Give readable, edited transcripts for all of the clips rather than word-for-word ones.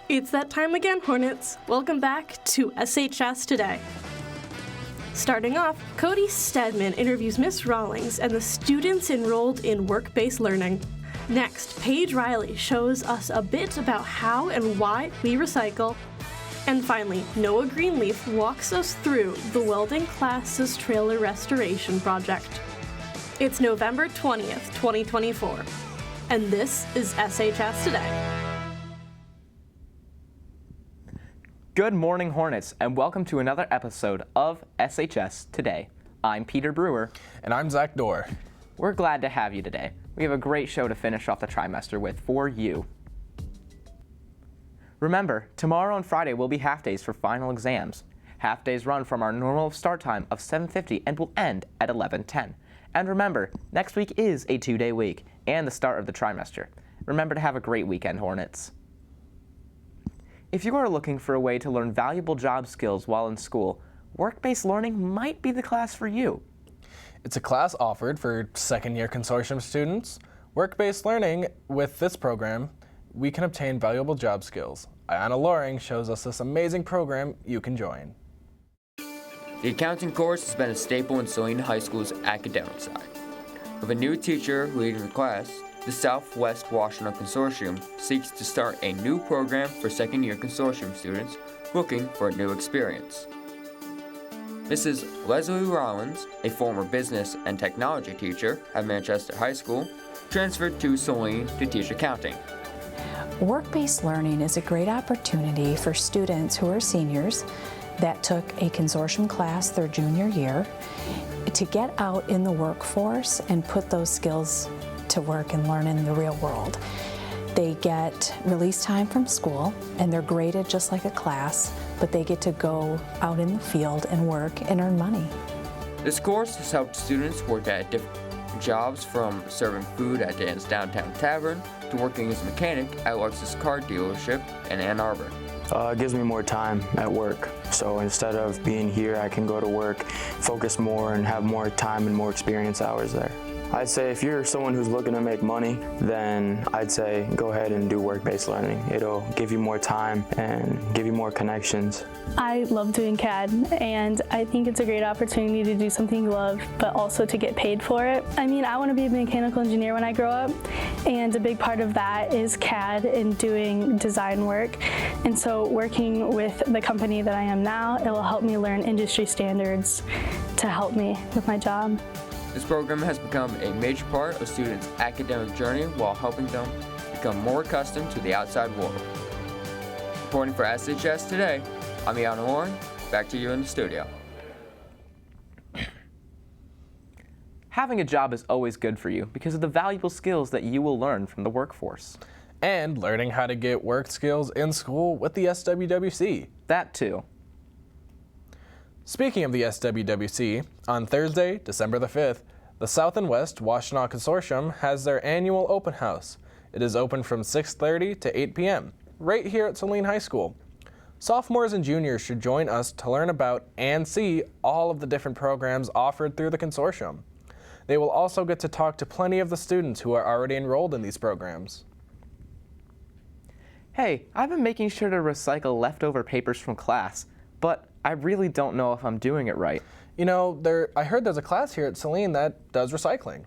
It's that time again, Hornets. Welcome back to SHS Today. Starting off, Cody Stedman interviews Miss Rawlings and the students enrolled in WorkBased Learning. Next, Paige Riley shows us a bit about how and why we recycle. And finally, Noah Greenleaf walks us through the Welding class's trailer restoration project. It's November 20th, 2024, and this is SHS Today. Good morning, Hornets, and welcome to another episode of SHS Today. I'm Peter Brewer. And I'm Zach Dorr. We're glad to have you today. We have a great show to finish off the trimester with for you. Remember, tomorrow and Friday will be half days for final exams. Half days run from our normal start time of 7:50 and will end at 11:10. And remember, next week is a 2-day week and the start of the trimester. Remember to have a great weekend, Hornets. If you are looking for a way to learn valuable job skills while in school, WorkBased Learning might be the class for you. It's a class offered for second-year consortium students. WorkBased Learning, with this program, we can obtain valuable job skills. Ayana Loring shows us this amazing program you can join. The accounting course has been a staple in Salina High School's academic side. With a new teacher leading the class, the SWWA Consortium seeks to start a new program for second-year consortium students looking for a new experience. Mrs. Leslie Rollins, a former business and technology teacher at Manchester High School, transferred to Saline to teach accounting. Work-based learning is a great opportunity for students who are seniors that took a consortium class their junior year to get out in the workforce and put those skills to work and learn in the real world. They get release time from school and they're graded just like a class, but they get to go out in the field and work and earn money. This course has helped students work at different jobs, from serving food at Dan's Downtown Tavern to working as a mechanic at Lexus car dealership in Ann Arbor. It gives me more time at work. So instead of being here, I can go to work, focus more, and have more time and more experience hours there. I'd say if you're someone who's looking to make money, then I'd say go ahead and do work-based learning. It'll give you more time and give you more connections. I love doing CAD, and I think it's a great opportunity to do something you love, but also to get paid for it. I mean, I want to be a mechanical engineer when I grow up, and a big part of that is CAD and doing design work. And so working with the company that I am now, it will help me learn industry standards to help me with my job. This program has become a major part of students' academic journey while helping them become more accustomed to the outside world. Reporting for SHS Today, I'm Ayana Loring. Back to you in the studio. Having a job is always good for you because of the valuable skills that you will learn from the workforce. And learning how to get work skills in school with the SWWC. That too. Speaking of the SWWC, on Thursday, December the 5th, the South and West Washtenaw Consortium has their annual open house. It is open from 6:30 to 8 p.m., right here at Saline High School. Sophomores and juniors should join us to learn about and see all of the different programs offered through the consortium. They will also get to talk to plenty of the students who are already enrolled in these programs. Hey, I've been making sure to recycle leftover papers from class, but I really don't know if I'm doing it right. You know, I heard there's a class here at Saline that does recycling.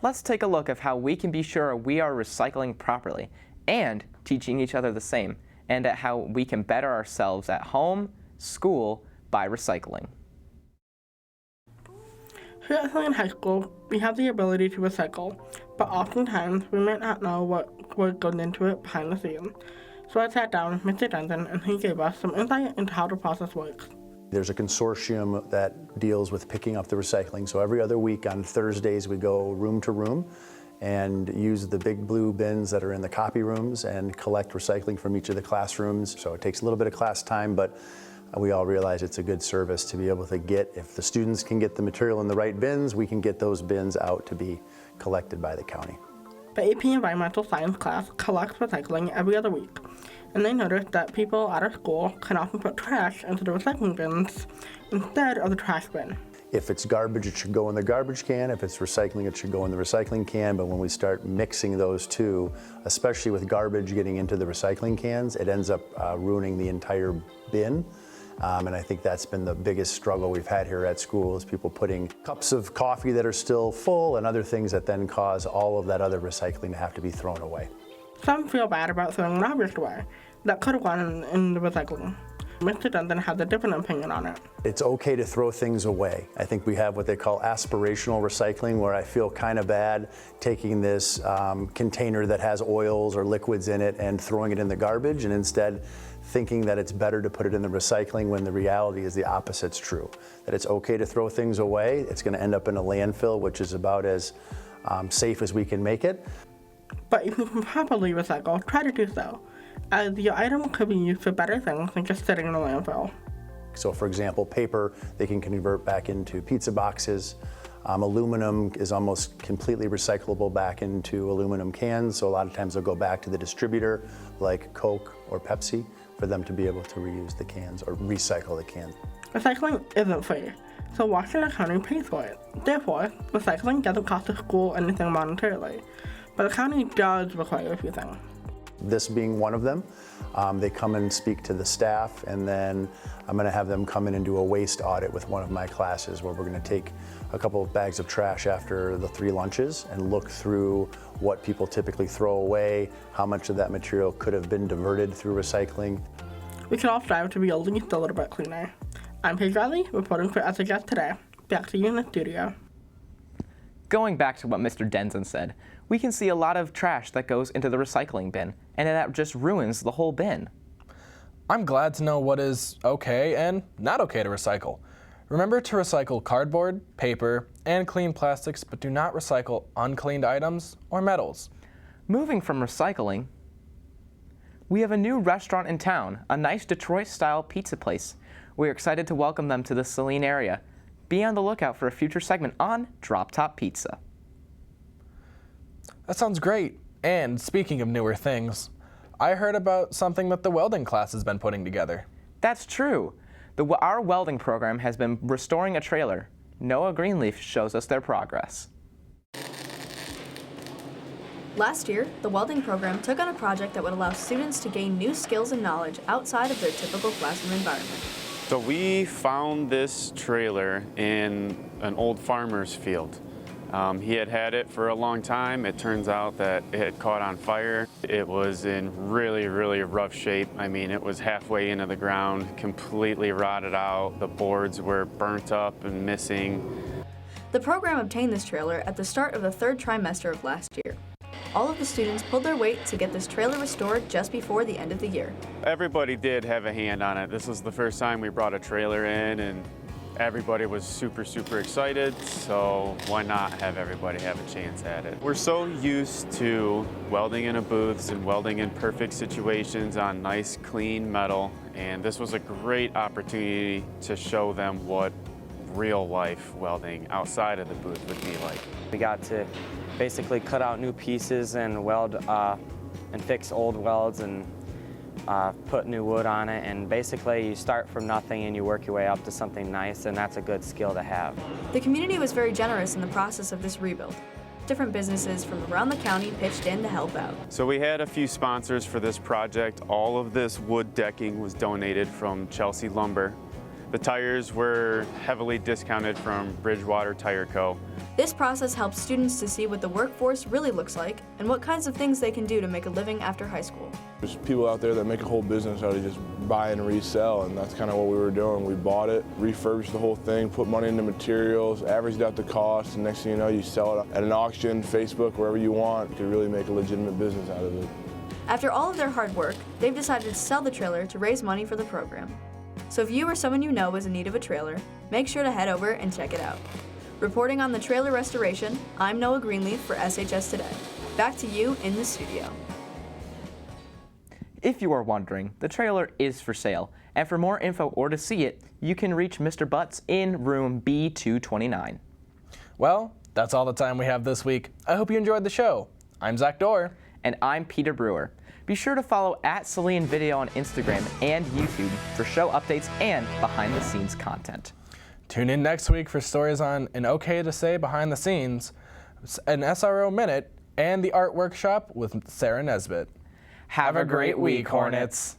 Let's take a look at how we can be sure we are recycling properly and teaching each other the same, and at how we can better ourselves at home, school, by recycling. Here at Saline High School, we have the ability to recycle, but oftentimes we might not know what goes into it behind the scenes. So I sat down with Mr. Denton and he gave us some insight into how the process works. There's a consortium that deals with picking up the recycling. So every other week on Thursdays we go room to room and use the big blue bins that are in the copy rooms and collect recycling from each of the classrooms. So it takes a little bit of class time, but we all realize it's a good service to be able to get, if the students can get the material in the right bins, we can get those bins out to be collected by the county. The AP Environmental Science class collects recycling every other week, and they noticed that people at our school can often put trash into the recycling bins instead of the trash bin. If it's garbage, it should go in the garbage can. If it's recycling, it should go in the recycling can. But when we start mixing those two, especially with garbage getting into the recycling cans, it ends up ruining the entire bin. And I think that's been the biggest struggle we've had here at school, is people putting cups of coffee that are still full and other things that then cause all of that other recycling to have to be thrown away. Some feel bad about throwing rubbish away. That could have gone in the recycling. Mr. Denton has a different opinion on it. It's okay to throw things away. I think we have what they call aspirational recycling, where I feel kind of bad taking this container that has oils or liquids in it and throwing it in the garbage, and instead thinking that it's better to put it in the recycling, when the reality is the opposite's true. That it's okay to throw things away. It's going to end up in a landfill, which is about as safe as we can make it. But if you can properly recycle, try to do so, as your item could be used for better things than just sitting in a landfill. So for example, paper, they can convert back into pizza boxes. Aluminum is almost completely recyclable back into aluminum cans, so a lot of times they'll go back to the distributor, like Coke or Pepsi, for them to be able to reuse the cans or recycle the cans. Recycling isn't free, so Washington County pays for it. Therefore, recycling doesn't cost the school anything monetarily, but the county does require a few things. This being one of them. They come and speak to the staff, and then I'm going to have them come in and do a waste audit with one of my classes, where we're going to take a couple of bags of trash after the 3 lunches and look through what people typically throw away, how much of that material could have been diverted through recycling. We can all strive to be at least a little bit cleaner. I'm Paige Riley, reporting for SHS Today. Back to you in the studio. Going back to what Mr. Denson said, we can see a lot of trash that goes into the recycling bin, and that just ruins the whole bin. I'm glad to know what is okay and not okay to recycle. Remember to recycle cardboard, paper, and clean plastics, but do not recycle uncleaned items or metals. Moving from recycling, we have a new restaurant in town, a nice Detroit-style pizza place. We're excited to welcome them to the Saline area. Be on the lookout for a future segment on Drop Top Pizza. That sounds great. And speaking of newer things, I heard about something that the welding class has been putting together. That's true. Our welding program has been restoring a trailer. Noah Greenleaf shows us their progress. Last year, the welding program took on a project that would allow students to gain new skills and knowledge outside of their typical classroom environment. So we found this trailer in an old farmer's field. He had it for a long time. It turns out that it had caught on fire. It was in really, really rough shape. I mean, it was halfway into the ground, completely rotted out. The boards were burnt up and missing. The program obtained this trailer at the start of the 3rd trimester of last year. All of the students pulled their weight to get this trailer restored just before the end of the year. Everybody did have a hand on it. This was the first time we brought a trailer in, and everybody was super, super excited, so why not have everybody have a chance at it? We're so used to welding in a booths and welding in perfect situations on nice, clean metal, and this was a great opportunity to show them what real life welding outside of the booth would be like. We got to basically cut out new pieces and weld and fix old welds and put new wood on it, and basically you start from nothing and you work your way up to something nice, and that's a good skill to have. The community was very generous in the process of this rebuild. Different businesses from around the county pitched in to help out. So we had a few sponsors for this project. All of this wood decking was donated from Chelsea Lumber. The tires were heavily discounted from Bridgewater Tire Co. This process helps students to see what the workforce really looks like and what kinds of things they can do to make a living after high school. There's people out there that make a whole business out of just buy and resell, and that's kind of what we were doing. We bought it, refurbished the whole thing, put money into materials, averaged out the cost, and next thing you know, you sell it at an auction, Facebook, wherever you want. You can really make a legitimate business out of it. After all of their hard work, they've decided to sell the trailer to raise money for the program. So if you or someone you know is in need of a trailer, make sure to head over and check it out. Reporting on the trailer restoration, I'm Noah Greenleaf for SHS Today. Back to you in the studio. If you are wondering, the trailer is for sale, and for more info or to see it, you can reach Mr. Butts in room B229. Well, that's all the time we have this week. I hope you enjoyed the show. I'm Zach Dorr. And I'm Peter Brewer. Be sure to follow @Saline Video on Instagram and YouTube for show updates and behind-the-scenes content. Tune in next week for stories on an OK to Say behind the scenes, an SRO Minute, and the Art Workshop with Sarah Nesbitt. Have a great week, Hornets.